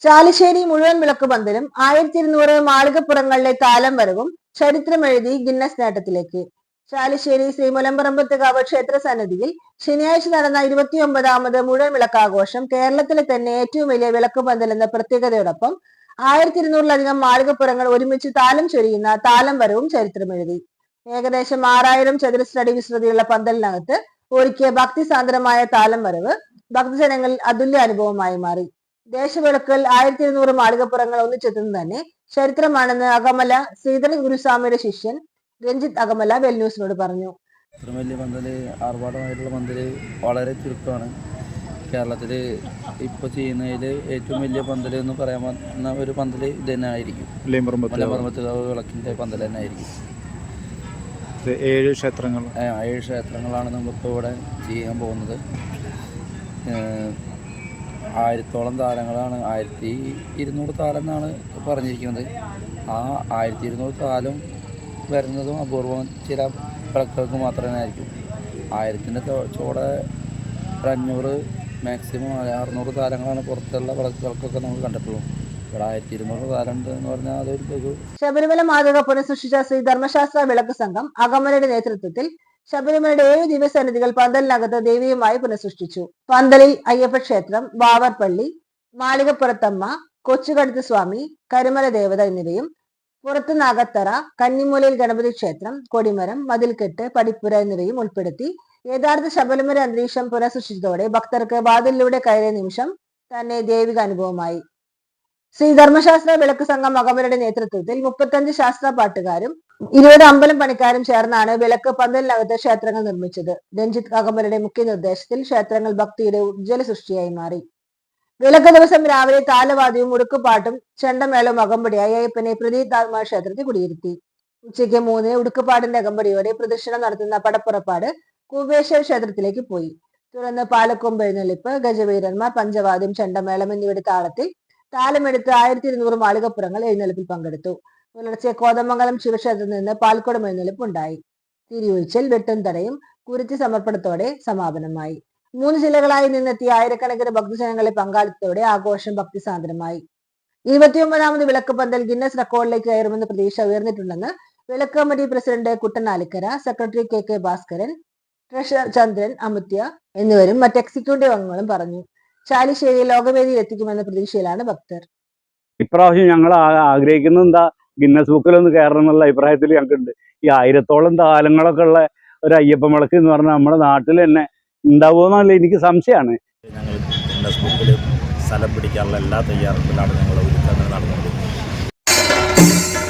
ചാലിശ്ശേരി മുഴുവൻ വിളക്ക് പന്തലും 1200 മാളികപ്പുറങ്ങളിലെ താലം വരവും ചരിത്രമെഴുതി ഗിന്നസ് നേട്ടത്തിലേക്ക്. ചാലിശ്ശേരി ശ്രീ മുലമ്പറമ്പത്തുകാവ് ക്ഷേത്ര സന്നിധിയിൽ ശനിയാഴ്ച നടന്ന 29ാമത് മുഴുവൻ വിളക്കാഘോഷം കേരളത്തിലെ തന്നെ ഏറ്റവും വലിയ വിളക്ക് പന്തൽ എന്ന പ്രത്യേകതയോടൊപ്പം 1200-ലധികം മാളികപ്പുറങ്ങൾ ഒരുമിച്ച് താലം ചൊരിയുന്ന താലം വരവും ചരിത്രമെഴുതി. ഏകദേശം 6000 ചതുരശ്ര അടി വിസ്തൃതിയുള്ള പന്തലിനകത്ത് ഒരുക്കിയ ഭക്തിസാന്ദ്രമായ താലം വരവ് ഭക്തജനങ്ങളിൽ അതുല്യ അനുഭവമായി മാറി. ദേശവിളക്കിൽ 1200 മാളികപ്പുറങ്ങൾ ഒന്നിച്ചെത്തുന്നത് തന്നെ ചരിത്രമാണെന്ന് അകമല ശ്രീധരൻ ഗുരുസ്വാമിയുടെ ശിഷ്യൻ രഞ്ജിത്ത് അകമല വെൽന്യൂസിനോട് പറഞ്ഞു. ഇത്ര വലിയ പന്തല്, ആർഭാടമായിട്ടുള്ള പന്തല് വളരെ ചുരുക്കമാണ്. കേരളത്തിൽ ഇപ്പോൾ ചെയ്യുന്നതിൽ ഏറ്റവും വലിയ പന്തൽ എന്ന് പറയാവുന്ന ഒരു പന്തൽ ഇത് തന്നെ ആയിരിക്കും. മുലമ്പറമ്പത്തുകാവ് വിളക്കിൻ്റെ പന്തൽ തന്നെ ആയിരിക്കും. 7 ക്ഷേത്രങ്ങളാണ് നമ്മളിപ്പോൾ ഇവിടെ ചെയ്യാൻ പോകുന്നത്. 1000-ഓളം താലങ്ങളാണ്, 1200 താലം എന്നാണ് പറഞ്ഞിരിക്കുന്നത്. ആ 1200 താലം വരുന്നതും അപൂർവം ചില വിളക്കുകൾക്ക് മാത്രമേ ആയിരിക്കും. 1000-ൻ്റെ ചോടെ 500 മാക്സിമം 600 താലങ്ങളാണ് പുറത്തുള്ള വിളക്കുകൾക്കൊക്കെ നമ്മൾ കണ്ടിട്ടുള്ളൂ. ഇവിടെ 1200 താലം എന്ന് പറഞ്ഞാൽ അതൊരു ശബരിമല മാതൃക പുനഃസൃഷ്ടിച്ച ശ്രീ ധർമ്മശാസ്ത്ര വിളക്ക് സംഘം അകമലയുടെ നേതൃത്വത്തിൽ ശബരിമലയുടെ 7 ദിവസസന്നിധികൾ പന്തലിനകത്ത് ദേവിയുമായി പുനഃസൃഷ്ടിച്ചു. പന്തലിൽ അയ്യപ്പ ക്ഷേത്രം, വാവർപ്പള്ളി, മാളികപ്പുറത്തമ്മ, കൊച്ചുകടുത്ത് സ്വാമി, കരുമല ദേവത എന്നിവയും പുറത്ത് നാഗത്തറ, കന്നിമൂലയിൽ ഗണപതി ക്ഷേത്രം, കൊടിമരം, മതിൽക്കെട്ട്, പടിപ്പുര എന്നിവയും ഉൾപ്പെടുത്തി യഥാർത്ഥ ശബരിമല അന്തരീക്ഷം പുനഃസൃഷ്ടിച്ചതോടെ ഭക്തർക്ക് വാതിലിലൂടെ കയറിയ നിമിഷം തന്നെ ദൈവിക അനുഭവമായി. ശ്രീ ധർമ്മശാസ്ത്ര വിളക്ക് സംഘം അകമലയുടെ നേതൃത്വത്തിൽ 35 ശാസ്ത്ര പാട്ടുകാരും 20 അമ്പലം പണിക്കാരും ചേർന്നാണ് വിളക്ക് പന്തലിനകത്ത് ക്ഷേത്രങ്ങൾ നിർമ്മിച്ചത്. രഞ്ജിത്ത് അകമലയുടെ മുഖ്യ നിർദ്ദേശത്തിൽ ക്ഷേത്രങ്ങൾ ഭക്തിയുടെ ഉജ്ജ്വല സൃഷ്ടിയായി മാറി. വിളക്ക് ദിവസം രാവിലെ താലവാദ്യവും ഉടുക്കുപാട്ടും ചെണ്ടമേളവും അകമ്പടിയായി അയ്യപ്പനെ പ്രതീതാത്മാ ക്ഷേത്രത്തിൽ കുടിയിരുത്തി. ഉച്ചയ്ക്ക് 3 ഉടുക്കുപാട്ടിന്റെ അകമ്പടിയോടെ പ്രദക്ഷിണം നടത്തുന്ന പടപ്പുറപ്പാട് കൂപേശ്വര ക്ഷേത്രത്തിലേക്ക് പോയി. തുടർന്ന് പാലക്കൊമ്പ് എഴുന്നള്ളിപ്പ്, ഗജവീരന്മാർ, പഞ്ചവാദ്യം, ചെണ്ടമേളം എന്നിവയുടെ താളത്തിൽ താലമെടുത്ത് 1200 മാളികപ്പുറങ്ങൾ എഴുന്നള്ളിപ്പിൽ പങ്കെടുത്തു. പുലർച്ചെ കോതമംഗലം ശിവക്ഷേത്രത്തിൽ നിന്ന് പാൽക്കുടം എഴുന്നള്ളിപ്പ് ഉണ്ടായി. തിരിയൊഴിച്ചൽ, വെട്ടും തടയും കുരുത്തി സമർപ്പണത്തോടെ സമാപനമായി. 3 ജില്ലകളായി നിന്നെത്തിയ ആയിരക്കണക്കിന് ഭക്തജനങ്ങളെ പങ്കാളിത്തത്തോടെ ആഘോഷം ഭക്തിസാന്ദ്രമായി. 29ാമത് വിളക്ക് പന്തൽ ഗിന്നസ് റെക്കോർഡിലേക്ക് കയറുമെന്ന് പ്രതീക്ഷ ഉയർന്നിട്ടുണ്ടെന്ന് വിളക്ക് committee president Kuttanalikkara, secretary K Bhaskaran, treasurer Chandran Amuthya എന്നിവരും മറ്റ് എക്സിക്യൂട്ടീവ് അംഗങ്ങളും പറഞ്ഞു. ചാലിശ്ശേരി ലോകവേദിയിൽ എത്തിക്കുമെന്ന പ്രതീക്ഷയിലാണ് ഭക്തർ. ഇപ്രാവശ്യം ഞങ്ങൾ ആഗ്രഹിക്കുന്നത് എന്താ, ഗിന്നസ് ബുക്കിലൊന്ന് കയറണം എന്നുള്ള അഭിപ്രായത്തിൽ ഞങ്ങൾക്കുണ്ട്. ഈ 1000-ഓളം താലങ്ങളൊക്കെ ഉള്ള ഒരു അയ്യപ്പൻ വിളക്ക് എന്ന് പറഞ്ഞാൽ നമ്മുടെ നാട്ടിൽ തന്നെ ഉണ്ടാവുമെന്നുള്ള എനിക്ക് സംശയമാണ്. ഞങ്ങൾ ഗിന്നസ് ബുക്കിൽ സ്ഥലം പിടിക്കാനുള്ള എല്ലാ തയ്യാറെടുപ്പിലാണ് ഞങ്ങൾ ഒരുക്കങ്ങൾ നടന്നുകൊണ്ടിരിക്കുന്നത്.